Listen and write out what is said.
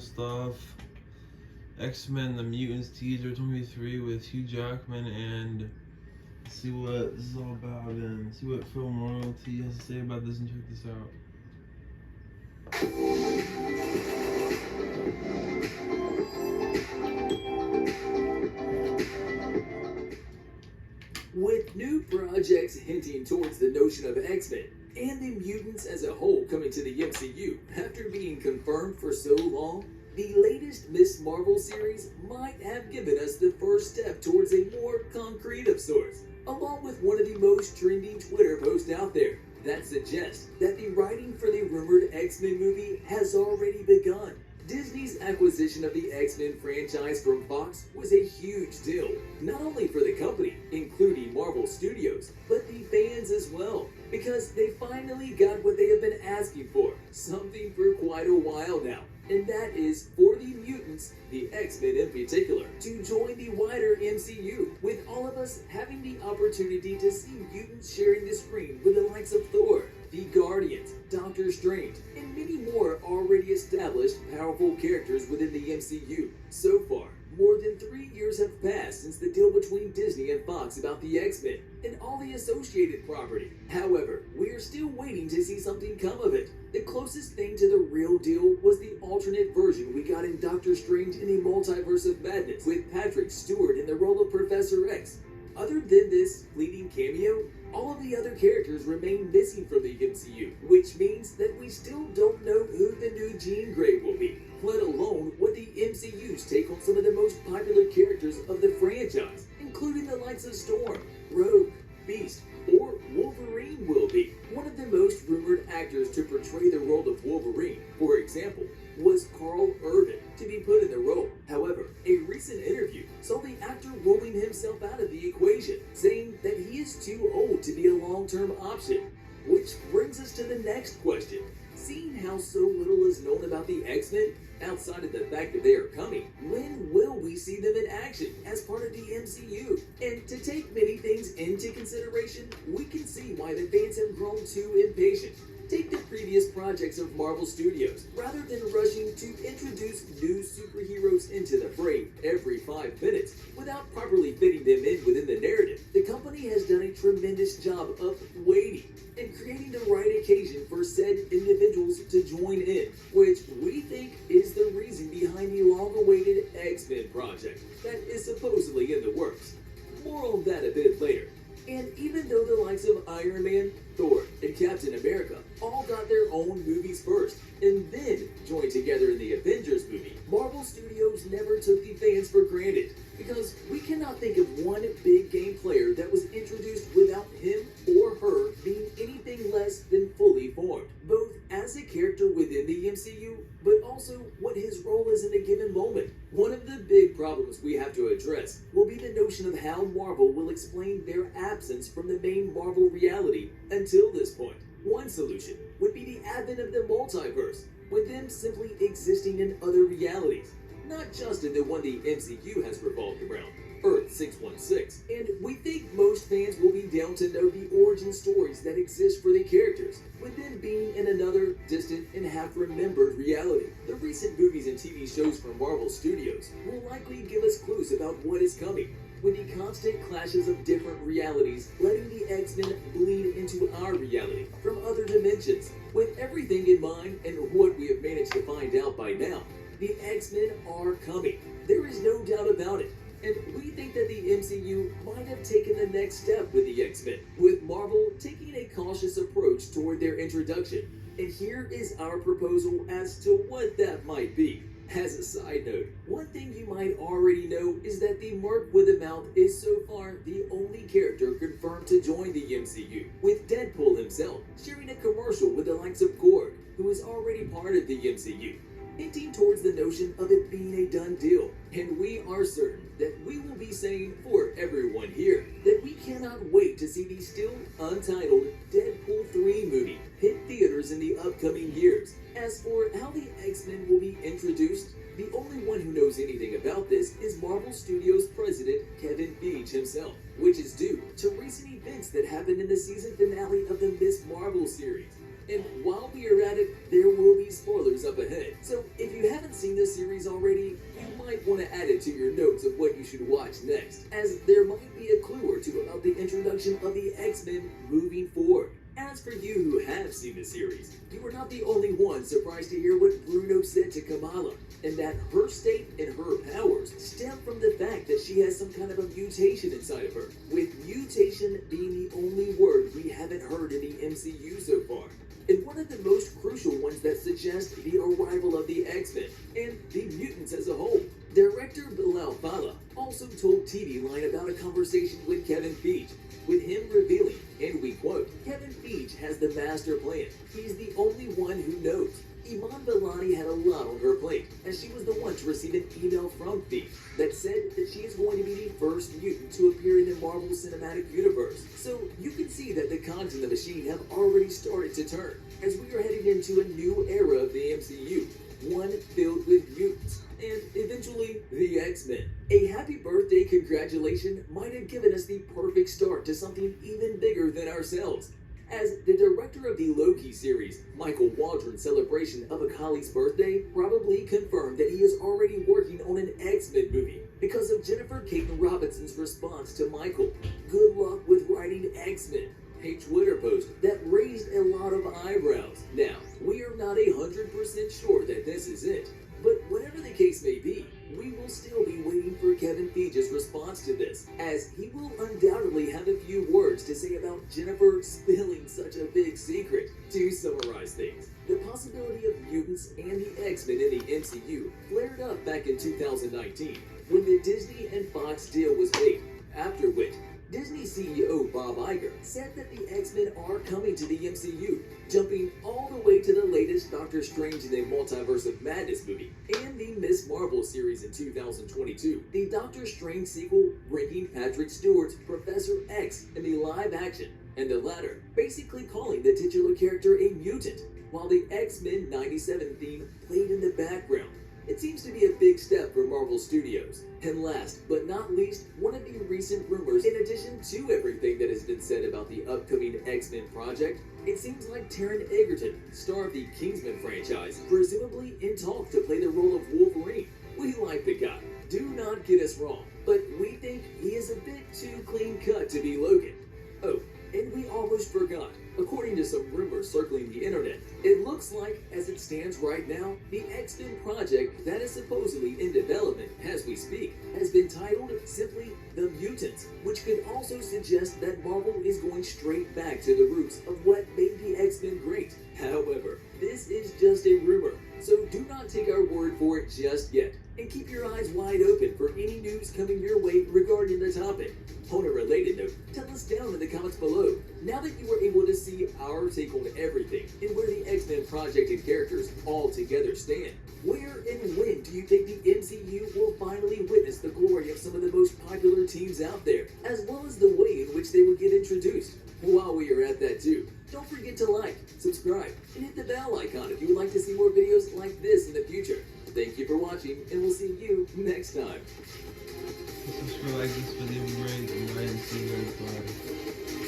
stuff. X-Men, the Mutants teaser 23 with Hugh Jackman, and see what this is all about and see what film royalty has to say about this, and check this out. With new projects hinting towards the notion of X-Men and the mutants as a whole coming to the MCU after being confirmed for so long, the latest Miss Marvel series might have given us the first step towards a more concrete of sorts, along with one of the most trending Twitter posts out there that suggests that the writing for the rumored X-Men movie has already begun. Disney's acquisition of the X-Men franchise from Fox was a huge deal, not only for the company, including Marvel Studios, but the fans as well, because they finally got what they have been asking for, something for quite a while now, and that is for the mutants, the X-Men in particular, to join the wider MCU, with all of us having the opportunity to see mutants sharing the screen with the likes of Thor, the Guardians, Doctor Strange, and many more already established powerful characters within the MCU. So far, more than 3 years have passed since the deal between Disney and Fox about the X-Men and all the associated property. However, we are still waiting to see something come of it. The closest thing to the real deal was the alternate version we got in Doctor Strange in the Multiverse of Madness, with Patrick Stewart in the role of Professor X. Other than this fleeting cameo, all of the other characters remain missing from the MCU, which means that we still don't know who the new Jean Grey will be, let alone what the MCU's take on some of the most popular characters of the franchise, including the likes of Storm, Rogue, Beast, or Wolverine will be. One of the most rumored actors to portray the role of Wolverine, for example, was Carl Urban, to be put in the role. However, a recent interview saw the actor ruling himself out of the equation, saying that he is too old to be a long-term option. Which brings us to the next question. Seeing how so little is known about the X-Men, outside of the fact that they are coming, when will we see them in action as part of the MCU? And to take many things into consideration, we can see why the fans have grown too impatient. Take the previous projects of Marvel Studios. Rather than rushing to introduce new superheroes into the fray every 5 minutes without properly fitting them in within the narrative, the company has done a tremendous job of waiting and creating the right occasion for said individuals to join in, which we think is the reason behind the long-awaited X-Men project that is supposedly in the works. More on that a bit later. And even though the likes of Iron Man, Thor, and Captain America all got their own movies first, and then joined together in the Avengers movie, Marvel Studios never took the fans for granted, because we cannot think of one big game player that was introduced without him or her being anything less than fully formed, both as a character within the MCU, but also what his role is in a given moment. One of the big problems we have to address will be the notion of how Marvel will explain their absence from the main Marvel reality until this point. One solution would be the advent of the multiverse, with them simply existing in other realities, not just in the one the MCU has revolved around, Earth 616. And we think most fans will be down to know the origin stories that exist for the characters, with them being in another distant and half-remembered reality. The recent movies and TV shows from Marvel Studios will likely give us clues about what is coming, with the constant clashes of different realities letting the X-Men bleed into our reality from other dimensions. With everything in mind and what we have managed to find out by now, the X-Men are coming. There is no doubt about it. And we think that the MCU might have taken the next step with the X-Men, with Marvel taking a cautious approach toward their introduction. And here is our proposal as to what that might be. As a side note, one thing you might already know is that the Merc with a Mouth is so far the only character confirmed to join the MCU, with Deadpool himself sharing a commercial with the likes of Korg, who is already part of the MCU, hinting towards the notion of it being a done deal. And we are certain that we will be saying for everyone here that we cannot wait to see the still untitled Deadpool 3 movie hit theaters in the upcoming years. As for how the X-Men will be introduced, the only one who knows anything about this is Marvel Studios president Kevin Feige himself, which is due to recent events that happened in the season finale of the Miss Marvel series. And while we are at it, there will be spoilers up ahead. So if you haven't seen this series already, you might want to add it to your notes of what you should watch next, as there might be a clue or two about the introduction of the X-Men moving forward. As for you who have seen the series, you are not the only one surprised to hear what Bruno said to Kamala, and that her state and her powers stem from the fact that she has some kind of a mutation inside of her, with mutation being the only word we haven't heard in the MCU so far, and one of the most crucial ones that suggest the arrival of the X-Men and the mutants as a whole. Director Bilal Fallah also told TV Line about a conversation with Kevin Feige, with him revealing, and we quote, "Kevin Feige has the master plan. He's the only one who knows. Iman Vellani had a lot on her plate, as she was the one to receive an email from Feige that said that she is going to be the first mutant to appear in the Marvel Cinematic Universe. So you can see that the cogs in the machine have already started to turn, as we are heading into a new era of the MCU, one filled with mutants, and eventually the X-Men. A happy birthday congratulation might have given us the perfect start to something even bigger than ourselves, as the director of the Loki series, Michael Waldron's celebration of Akali's birthday probably confirmed that he is already working on an X-Men movie because of Jennifer Caton Robinson's response to Michael. "Good luck with writing X-Men," a Twitter post that raised a lot of eyebrows. Now, we are not 100% sure that this is it, but whatever the case may be, we will still be waiting for Kevin Feige's response to this, as he will undoubtedly have a few words to say about Jennifer spilling such a big secret. To summarize things, the possibility of mutants and the X-Men in the MCU flared up back in 2019, when the Disney and Fox deal was made, after which Disney CEO Bob Iger said that the X-Men are coming to the MCU, jumping all the way to the latest Doctor Strange in the Multiverse of Madness movie, and the Ms. Marvel series in 2022. The Doctor Strange sequel bringing Patrick Stewart's Professor X in the live action, and the latter basically calling the titular character a mutant, while the X-Men 97 theme played in the background. It seems to be a big step for Marvel Studios. And last but not least, one of the recent rumors, in addition to everything that has been said about the upcoming X-Men project, it seems like Taron Egerton, star of the Kingsman franchise, presumably in talks to play the role of Wolverine. We like the guy, do not get us wrong, but we think he is a bit too clean cut to be Logan. Oh, and we almost forgot. According to some rumors circling the internet, it looks like, as it stands right now, the X-Men project that is supposedly in development as we speak has been titled simply The Mutants, which could also suggest that Marvel is going straight back to the roots of what made the X-Men great. However, this is just a rumor, so do not take our word for it just yet, and keep your eyes wide open for any news coming your way regarding the topic. On a related note, tell us down in the comments below, now that you were able to see our take on everything and where the X-Men project and characters all together stand, where and when do you think the MCU will finally witness the glory of some of the most popular teams out there, as well as the way in which they will get introduced? While we are at that too, don't forget to like, subscribe, and hit the bell icon if you would like to see more videos like this in the future. Thank you for watching, and we'll see you next time. Subscribe, like this video, rate, and see you guys. Bye.